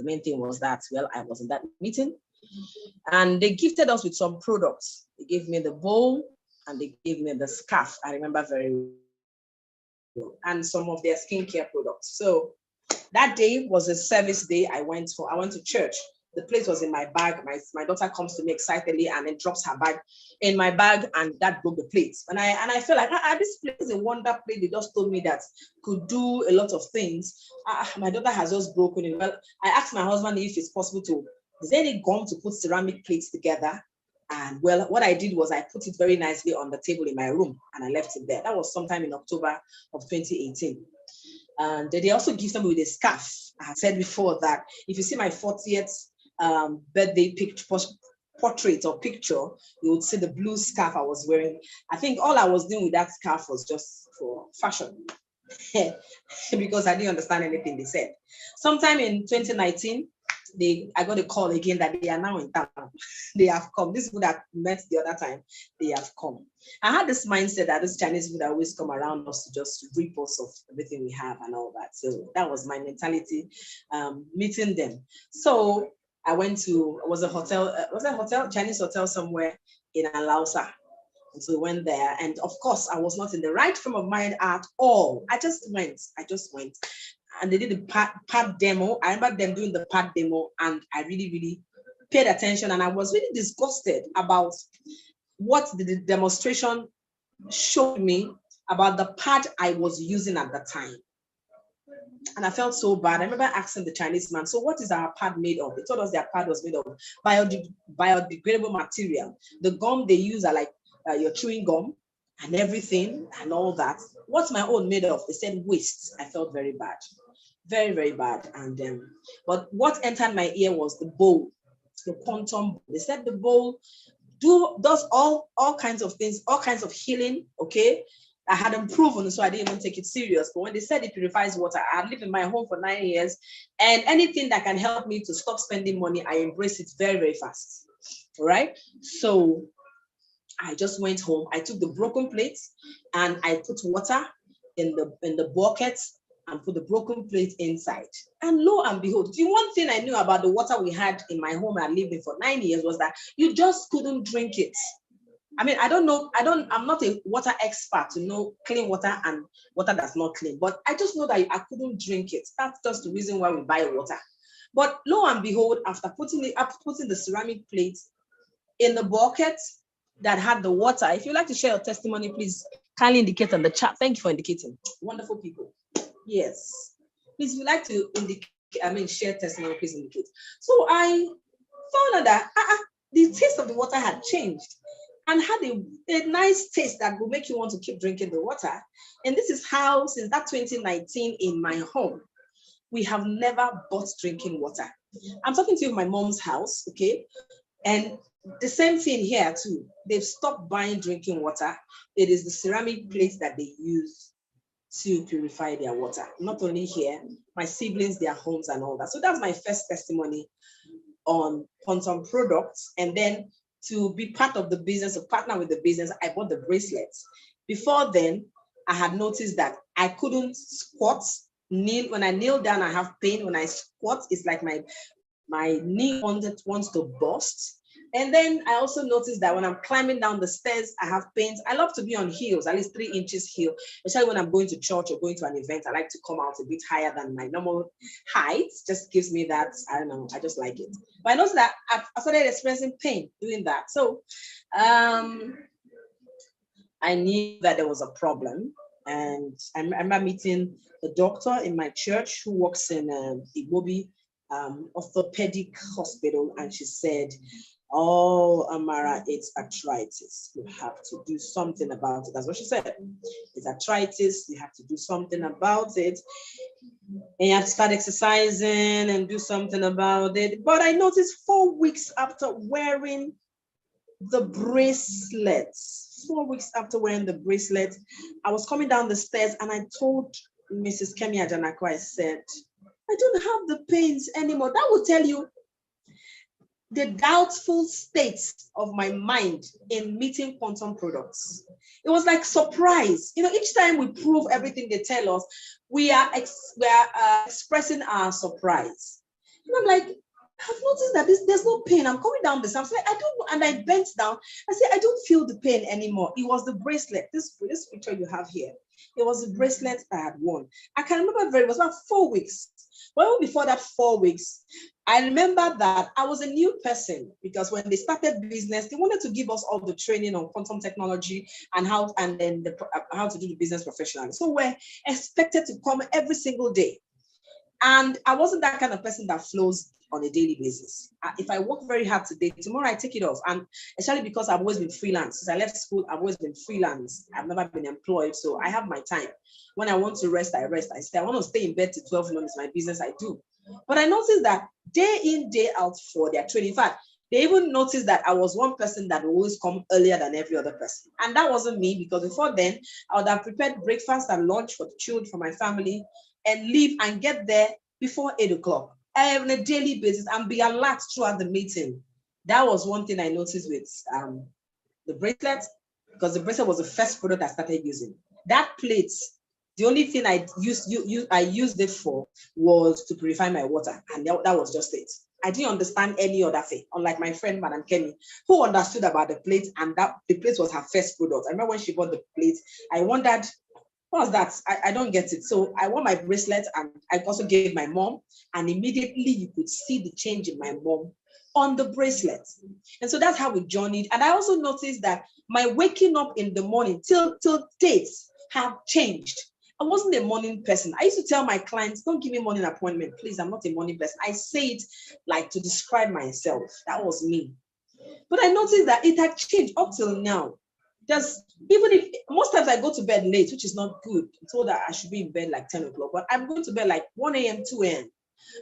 the main thing was that, well, I was in that meeting and they gifted us with some products. They gave me the bowl and they gave me the scarf. I remember very well, and some of their skincare products. So that day was a service day. I went to church. The plate was in my bag. My daughter comes to me excitedly and then drops her bag in my bag, and that broke the plate. And I feel like this plate is a wonder plate. They just told me that could do a lot of things. My daughter has just broken it. Well, I asked my husband if it's possible to, is there any gum to put ceramic plates together? And well, what I did was I put it very nicely on the table in my room and I left it there. That was sometime in October of 2018. And they also gifted me with a scarf. I had said before that if you see my 40th birthday portrait or picture, you would see the blue scarf I was wearing. I think all I was doing with that scarf was just for fashion because I didn't understand anything they said. Sometime in 2019, I got a call again that they are now in town. They have come. This people that met the other time, they have come. I had this mindset that this Chinese people always come around us to just rip us of everything we have and all that. So that was my mentality, meeting them. So I went to, was a hotel, Chinese hotel somewhere in Alausa. And so we went there. And of course, I was not in the right frame of mind at all. I just went. And they did the pad demo. I remember them doing the pad demo, and I really, really paid attention. And I was really disgusted about what the demonstration showed me about the pad I was using at the time. And I felt so bad. I remember asking the Chinese man, so what is our pad made of? They told us their pad was made of biodegradable material. The gum they use are like your chewing gum and everything and all that. What's my own made of? They said waste. I felt very bad. Very, very bad. And but what entered my ear was the bowl, the quantum. They said the bowl does all kinds of things, all kinds of healing. Okay, I hadn't proven, so I didn't even take it serious. But when they said it purifies water, I lived in my home for 9 years, and anything that can help me to stop spending money, I embrace it very, very fast. All right. So I just went home. I took the broken plates and I put water in the bucket and put the broken plate inside. And lo and behold, the one thing I knew about the water we had in my home I lived in for 9 years was that you just couldn't drink it. I mean, I'm not a water expert to know clean water and water that's not clean, but I just know that I couldn't drink it. That's just the reason why we buy water. But lo and behold, after putting the ceramic plate in the bucket that had the water, if you'd like to share your testimony, please kindly indicate on the chat. Thank you for indicating. Wonderful people. Yes. Please, if you'd like to share testimony, please indicate. So I found out that the taste of the water had changed and had a nice taste that will make you want to keep drinking the water. And this is how, since that 2019 in my home, we have never bought drinking water. I'm talking to you in my mom's house, okay? And the same thing here too. They've stopped buying drinking water. It is the ceramic plates that they use to purify their water. Not only here, my siblings, their homes and all that. So that's my first testimony on Quantum products. And then to be part of the business, to partner with the business, I bought the bracelets. Before then, I had noticed that I couldn't squat, kneel. When I kneel down, I have pain. When I squat, it's like my knee wants to burst. And then I also noticed that when I'm climbing down the stairs, I have pains. I love to be on heels, at least 3 inches heel, especially when I'm going to church or going to an event. I like to come out a bit higher than my normal height. Just gives me that, I don't know, I just like it. But I noticed that I started experiencing pain doing that. So I knew that there was a problem. And I remember meeting the doctor in my church who works in Igbobi orthopedic hospital, and she said, "Oh, Amara, it's arthritis. You have to do something about it." That's what she said. It's arthritis. You have to do something about it. And you have to start exercising and do something about it. But I noticed 4 weeks after wearing the bracelets, 4 weeks after wearing the bracelet, I was coming down the stairs and I told Mrs. Kemi Ajanako, I said, "I don't have the pains anymore." That will tell you the doubtful state of my mind in meeting Quantum products. It was like surprise. You know, each time we prove everything they tell us, we are expressing our surprise. I'm like, I've noticed that there's no pain. I'm coming down this. I'm like, I don't know. And I bent down. I said, I don't feel the pain anymore. It was the bracelet. This picture you have here. It was the bracelet I had worn. I can remember very well. It was about 4 weeks. Well, before that 4 weeks, I remember that I was a new person because when they started business, they wanted to give us all the training on quantum technology and how to do the business professionally. So we're expected to come every single day. And I wasn't that kind of person that flows on a daily basis. If I work very hard today, tomorrow I take it off. And especially because I've always been freelance. Since I left school, I've always been freelance. I've never been employed. So I have my time. When I want to rest, I rest. I say, I want to stay in bed till 12 noon. It's my business, I do. But I noticed that day in, day out for their training. In fact, they even noticed that I was one person that would always come earlier than every other person. And that wasn't me, because before then, I would have prepared breakfast and lunch for the children, for my family, and leave and get there before 8 o'clock on a daily basis and be alert throughout the meeting. That was one thing I noticed with the bracelet, because the bracelet was the first product I started using. That plate, the only thing I used it for was to purify my water, and that was just it. I didn't understand any other thing, unlike my friend, Madam Kenny, who understood about the plate, and that the plate was her first product. I remember when she bought the plate, I wondered, what was that? I don't get it. So I wore my bracelet, and I also gave my mom, and immediately you could see the change in my mom on the bracelet. And so that's how we journeyed. And I also noticed that my waking up in the morning till dates have changed. I wasn't a morning person. I used to tell my clients, don't give me morning appointment, please. I'm not a morning person. I say it like to describe myself. That was me. But I noticed that it had changed up till now. Just even if most times I go to bed late, which is not good. I'm told that I should be in bed like 10 o'clock, but I'm going to bed like 1 a.m., 2 a.m.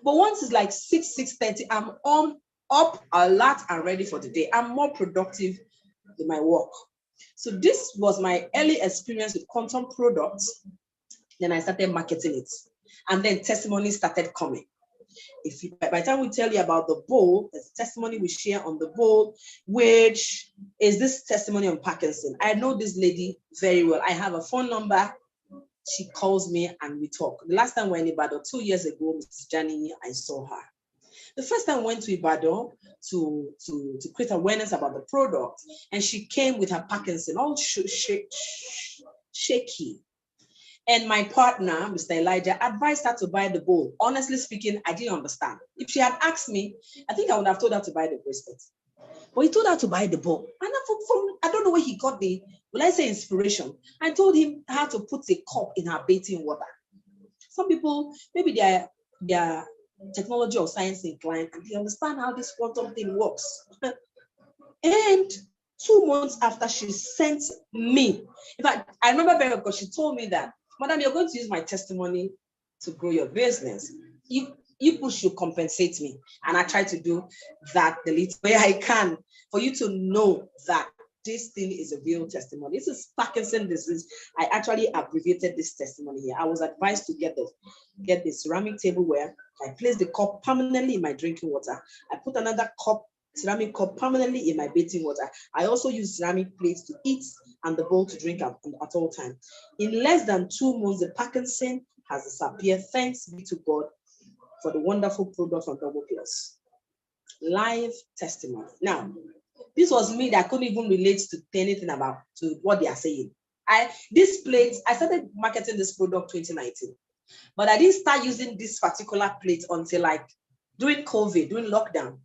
But once it's like 6:30, I'm up, alert, and ready for the day. I'm more productive in my work. So this was my early experience with quantum products. Then I started marketing it. And then testimonies started coming. By the time we tell you about the bowl, there's a testimony we share on the bowl, which is this testimony on Parkinson. I know this lady very well. I have a phone number. She calls me and we talk. The last time we were in Ibadan 2 years ago, Mrs. Jani, I saw her. The first time I went to Ibadan to create awareness about the product, and she came with her Parkinson, all shaky. And my partner, Mr. Elijah, advised her to buy the bowl. Honestly speaking, I didn't understand. If she had asked me, I think I would have told her to buy the bracelet. But he told her to buy the bowl. And I don't know where he got the, will I say, inspiration. I told him how to put a cup in her bathing water. Some people, maybe they're technology or science inclined, and they understand how this quantum thing works. And 2 months after, she sent me. In fact, I remember very well because she told me that, Madam, you're going to use my testimony to grow your business. You should compensate me. And I try to do that the little way I can for you to know that this thing is a real testimony. This is Parkinson's disease. I actually abbreviated this testimony here. I was advised to get the ceramic tableware. I placed the cup permanently in my drinking water. I put another ceramic cup permanently in my bathing water. I also use ceramic plates to eat and the bowl to drink at all times. In less than 2 months, the Parkinson has disappeared. Thanks be to God for the wonderful product from Double Plus. Live testimony. Now, this was me that couldn't even relate to anything to what they are saying. This plate, I started marketing this product 2019, but I didn't start using this particular plate until like during COVID, during lockdown,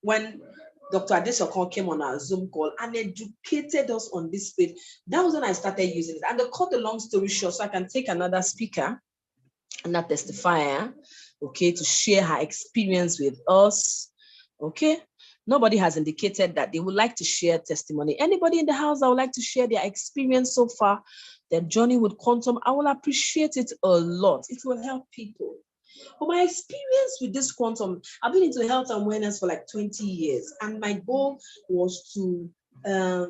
when Dr. Adesokon came on our Zoom call and educated us on this plate. That was when I started using it. And to cut the long story short, so I can take another speaker, another testifier, okay, to share her experience with us, okay? Nobody has indicated that they would like to share testimony. Anybody in the house that would like to share their experience so far, their journey with quantum, I will appreciate it a lot. It will help people. But my experience with this quantum, I've been into health and wellness for like 20 years. And my goal was to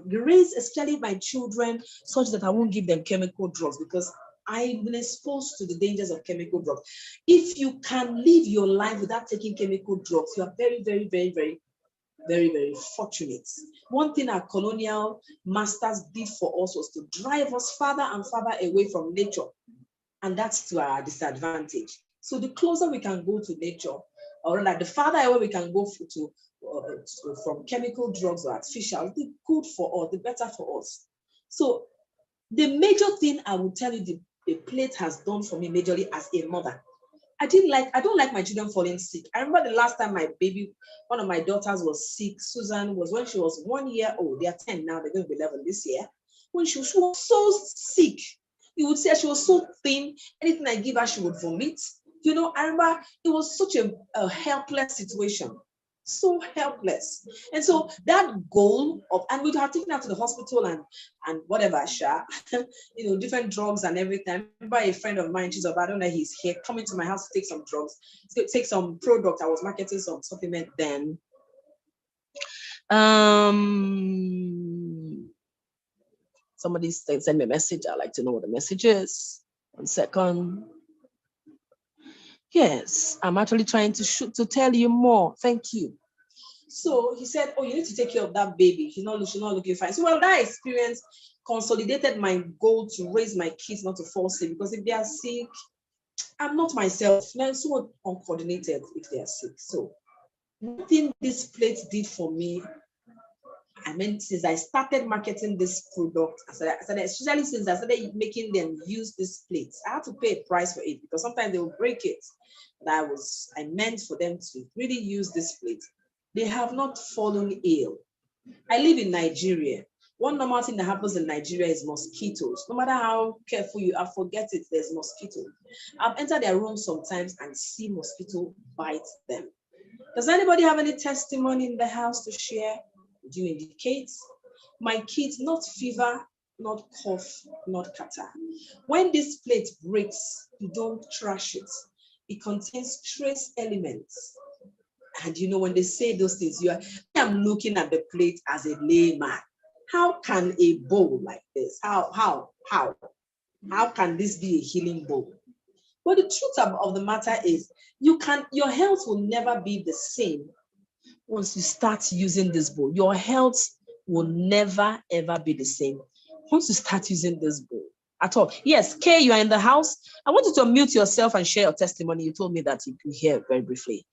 raise, especially my children, such that I won't give them chemical drugs, because I've been exposed to the dangers of chemical drugs. If you can live your life without taking chemical drugs, you are very, very, very, very, very, very fortunate. One thing our colonial masters did for us was to drive us farther and farther away from nature. And that's to our disadvantage. So the closer we can go to nature, or like the farther away we can go from chemical drugs or artificial, the good for us, the better for us. So the major thing I will tell you the plate has done for me majorly as a mother. I don't like my children falling sick. I remember the last time my baby, one of my daughters was sick, Susan, was when she was 1 year old. They are 10 now, they're going to be 11 this year. When she was so sick, you would say she was so thin. Anything I give her, she would vomit. I remember it was such a helpless situation. So helpless. And so that goal of, and we'd have taken her to the hospital and whatever, different drugs and everything. I remember a friend of mine, she's I don't know, he's here coming to my house to take some drugs, to take some product. I was marketing some supplement then. Somebody send me a message. I'd like to know what the message is. 1 second. Yes, I'm actually trying to tell you more. Thank you. So he said, oh, you need to take care of that baby. She's not looking fine. So, well, that experience consolidated my goal to raise my kids not to fall sick, because if they are sick, I'm not myself. I'm so uncoordinated if they are sick. So one thing this plate did for me, since I started marketing this product, especially since I started making them use this plate, I had to pay a price for it, because sometimes they will break it. But I meant for them to really use this plate. They have not fallen ill. I live in Nigeria. One normal thing that happens in Nigeria is mosquitoes. No matter how careful you are, forget it, there's mosquito. I've entered their room sometimes and see mosquito bite them. Does anybody have any testimony in the house to share? Do you indicate? My kids, not fever, not cough, not catarrh. When this plate breaks, you don't trash it. It contains trace elements. And when they say those things, I'm looking at the plate as a layman. How can a bowl like this, how can this be a healing bowl? But the truth of the matter is, your health will never be the same once you start using this bowl. Your health will never, ever be the same once you start using this bowl at all. Yes, Kay, you are in the house. I want you to unmute yourself and share your testimony. You told me that you could hear very briefly.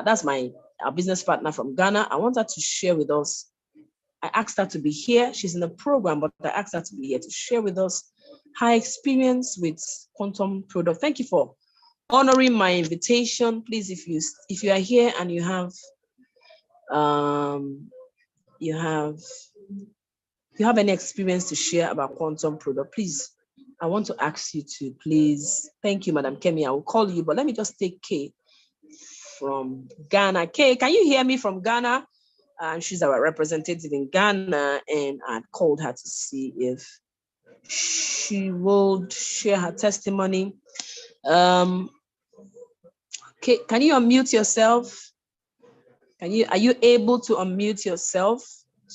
That's our business partner from Ghana. I want her to share with us. I asked her to be here. She's in the program, but I asked her to be here to share with us her experience with Quantum Product. Thank you for honoring my invitation. Please, if you are here and you have any experience to share about Quantum Product, please, I want to ask you to please. Thank you, Madam Kemi. I will call you, but let me just take Kay from Ghana. Kay, can you hear me from Ghana? She's our representative in Ghana, and I called her to see if she would share her testimony. Kay, can you unmute yourself? Are you able to unmute yourself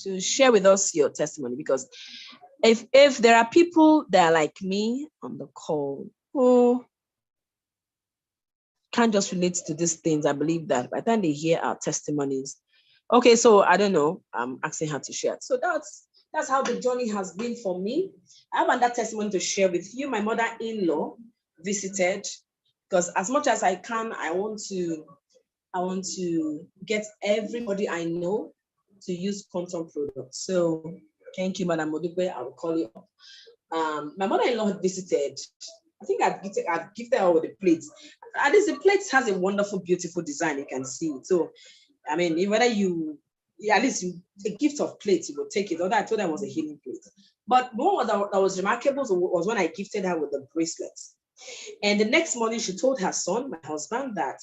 to share with us your testimony? Because if there are people that are like me on the call who can't just relate to these things, I believe that by the time they hear our testimonies, okay, so I don't know, I'm asking her to share. So that's how the journey has been for me. I have another testimony to share with you. My mother-in-law visited, because as much as I can, I want to get everybody I know to use Quantum Product. So thank you, Madam Modugbe. I will call you up. My mother-in-law visited. I think I've gifted her with the plates. At least the plate has a wonderful, beautiful design. You can see it. So, I mean, whether at least a gift of plates, you will take it. Although I told her it was a healing plate. But the one that was remarkable was when I gifted her with the bracelets. And the next morning, she told her son, my husband, that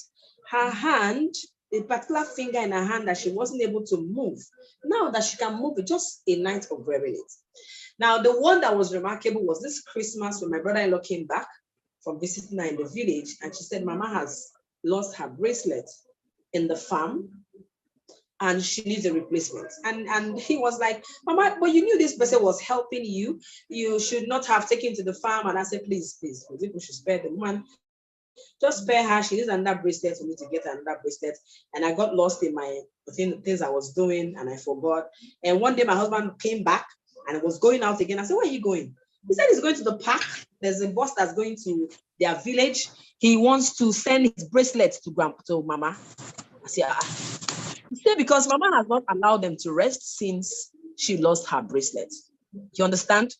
her hand, a particular finger in her hand that she wasn't able to move, now that she can move it, just a night of wearing it. Now, the one that was remarkable was this Christmas when my brother-in-law came back from visiting her in the village, and she said, Mama has lost her bracelet in the farm, and she needs a replacement. And he was like, Mama, but you knew this person was helping you. You should not have taken to the farm. And I said, please, people should spare the woman. Just spare her. She needs another bracelet for me to get another bracelet. And I got lost in my things I was doing, and I forgot. And one day my husband came back and was going out again. I said, where are you going? He said he's going to the park there's a boss that's going to their village. He wants to send his bracelets to Mama. I say, He said because Mama has not allowed them to rest since she lost her bracelet. You understand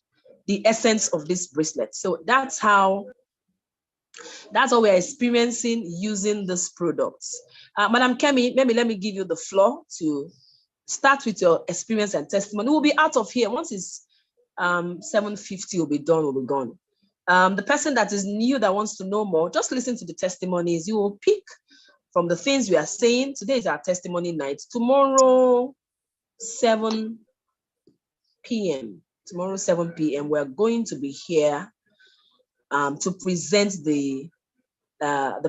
the essence of this bracelet? So that's how we're experiencing using this products. Madam Kemi, maybe let me give you the floor to start with your experience and testimony. We'll be out of here. Once it's 7:50, we'll be done, we'll be gone. The person that is new that wants to know more, just listen to the testimonies. You will pick from the things we are saying. Today is our testimony night. Tomorrow, 7 p.m. Tomorrow, 7 p.m. We're going to be here to present the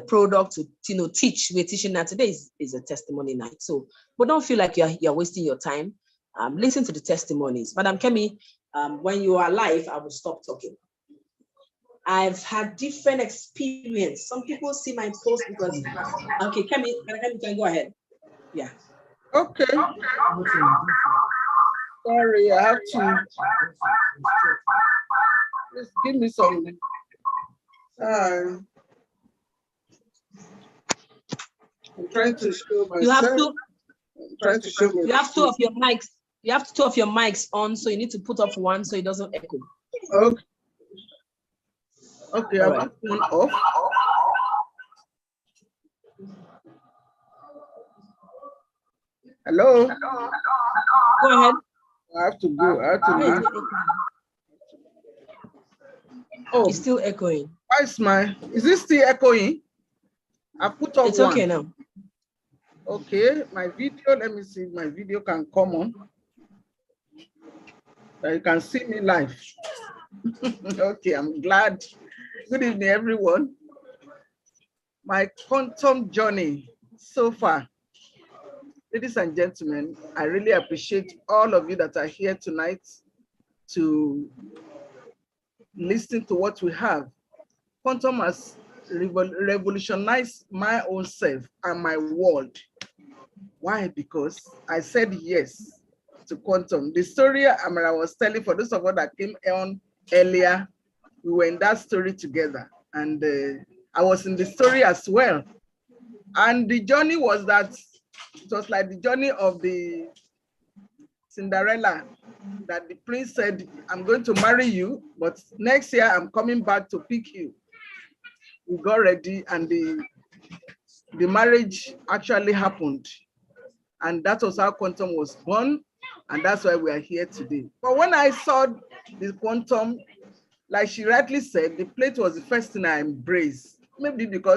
product, to teach. We're teaching that today is a testimony night. So, but don't feel like you're wasting your time. Listen to the testimonies. Madam Kemi, when you are live, I will stop talking. I've had different experience. Some people see my post because, okay, Kemi, you can go ahead. Yeah. Okay. Sorry, I have to. Just give me some. I'm trying to show myself. You have two of your mics. You have two of your mics on, so you need to put up one so it doesn't echo. Okay. Okay, I'll put one off. Hello. Go ahead. I have to go. Oh, it's still echoing. Why is this still echoing? I put up It's one. okay now. Okay, my video, let me see if my video can come on. You can see me live. Okay, I'm glad. Good evening, everyone. My quantum journey so far. Ladies and gentlemen, I really appreciate all of you that are here tonight to listen to what we have. Quantum has revolutionized my own self and my world. Why? Because I said yes to quantum. The story Amara was telling, for those of us that came on earlier, we were in that story together, and I was in the story as well. And the journey was that it was like the journey of the Cinderella, that the prince said, I'm going to marry you, but next year I'm coming back to pick you. We got ready, and the marriage actually happened. And that was how quantum was born, and that's why we are here today. But when I saw the quantum, like she rightly said, the plate was the first thing I embraced. Maybe because